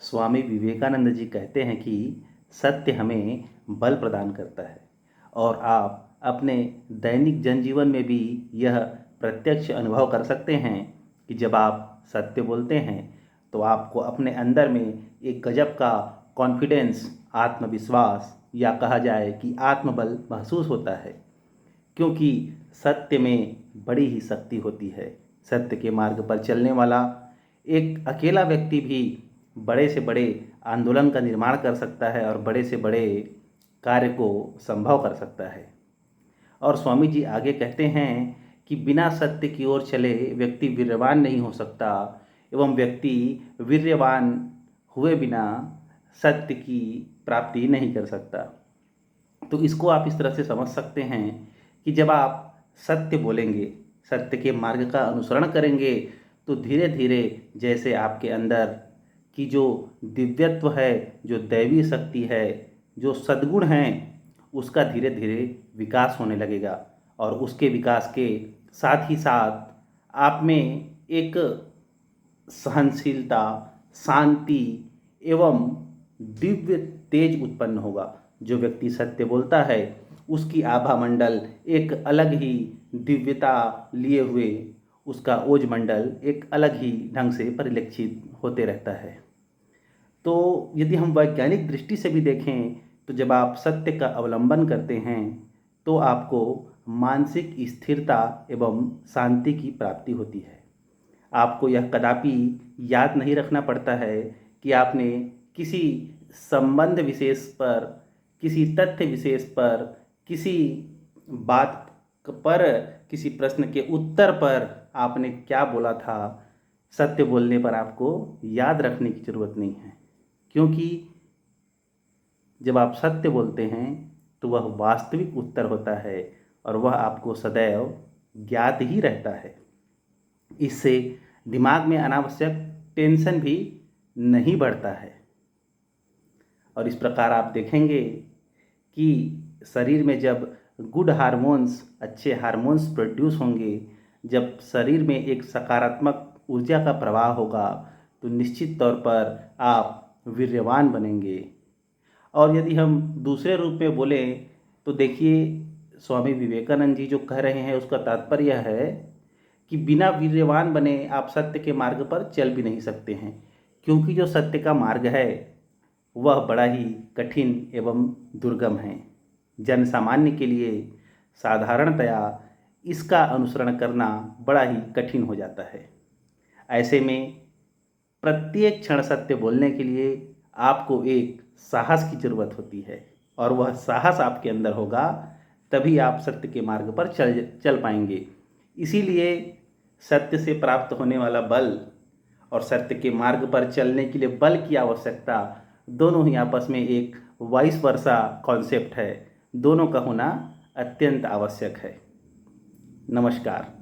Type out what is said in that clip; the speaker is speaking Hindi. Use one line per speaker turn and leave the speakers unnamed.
स्वामी विवेकानंद जी कहते हैं कि सत्य हमें बल प्रदान करता है और आप अपने दैनिक जनजीवन में भी यह प्रत्यक्ष अनुभव कर सकते हैं कि जब आप सत्य बोलते हैं तो आपको अपने अंदर में एक गजब का कॉन्फिडेंस, आत्मविश्वास या कहा जाए कि आत्मबल महसूस होता है, क्योंकि सत्य में बड़ी ही शक्ति होती है। सत्य के मार्ग पर चलने वाला एक अकेला व्यक्ति भी बड़े से बड़े आंदोलन का निर्माण कर सकता है और बड़े से बड़े कार्य को संभव कर सकता है। और स्वामी जी आगे कहते हैं कि बिना सत्य की ओर चले व्यक्ति वीर्यवान नहीं हो सकता एवं व्यक्ति वीर्यवान हुए बिना सत्य की प्राप्ति नहीं कर सकता। तो इसको आप इस तरह से समझ सकते हैं कि जब आप सत्य बोलेंगे, सत्य के मार्ग का अनुसरण करेंगे, तो धीरे धीरे जैसे आपके अंदर की जो दिव्यत्व है, जो दैवी शक्ति है, जो सद्गुण हैं, उसका धीरे धीरे विकास होने लगेगा और उसके विकास के साथ ही साथ आप में एक सहनशीलता, शांति एवं दिव्य तेज उत्पन्न होगा। जो व्यक्ति सत्य बोलता है उसकी आभा मंडल एक अलग ही दिव्यता लिए हुए, उसका ओज मंडल एक अलग ही ढंग से परिलक्षित होते रहता है। तो यदि हम वैज्ञानिक दृष्टि से भी देखें तो जब आप सत्य का अवलंबन करते हैं तो आपको मानसिक स्थिरता एवं शांति की प्राप्ति होती है। आपको यह कदापि याद नहीं रखना पड़ता है कि आपने किसी संबंध विशेष पर, किसी तथ्य विशेष पर, किसी बात पर, किसी प्रश्न के उत्तर पर आपने क्या बोला था। सत्य बोलने पर आपको याद रखने की ज़रूरत नहीं है, क्योंकि जब आप सत्य बोलते हैं तो वह वास्तविक उत्तर होता है और वह आपको सदैव ज्ञात ही रहता है। इससे दिमाग में अनावश्यक टेंशन भी नहीं बढ़ता है और इस प्रकार आप देखेंगे कि शरीर में जब गुड हार्मोन्स, अच्छे हार्मोन्स प्रोड्यूस होंगे, जब शरीर में एक सकारात्मक ऊर्जा का प्रवाह होगा, तो निश्चित तौर पर आप वीर्यवान बनेंगे। और यदि हम दूसरे रूप में बोलें तो देखिए, स्वामी विवेकानंद जी जो कह रहे हैं उसका तात्पर्य है कि बिना वीर्यवान बने आप सत्य के मार्ग पर चल भी नहीं सकते हैं, क्योंकि जो सत्य का मार्ग है वह बड़ा ही कठिन एवं दुर्गम है। जन सामान्य के लिए साधारणतया इसका अनुसरण करना बड़ा ही कठिन हो जाता है। ऐसे में प्रत्येक क्षण सत्य बोलने के लिए आपको एक साहस की ज़रूरत होती है और वह साहस आपके अंदर होगा तभी आप सत्य के मार्ग पर चल पाएंगे। इसीलिए सत्य से प्राप्त होने वाला बल और सत्य के मार्ग पर चलने के लिए बल की आवश्यकता, दोनों ही आपस में एक वाइस वर्सा कॉन्सेप्ट है। दोनों का होना अत्यंत आवश्यक है। नमस्कार।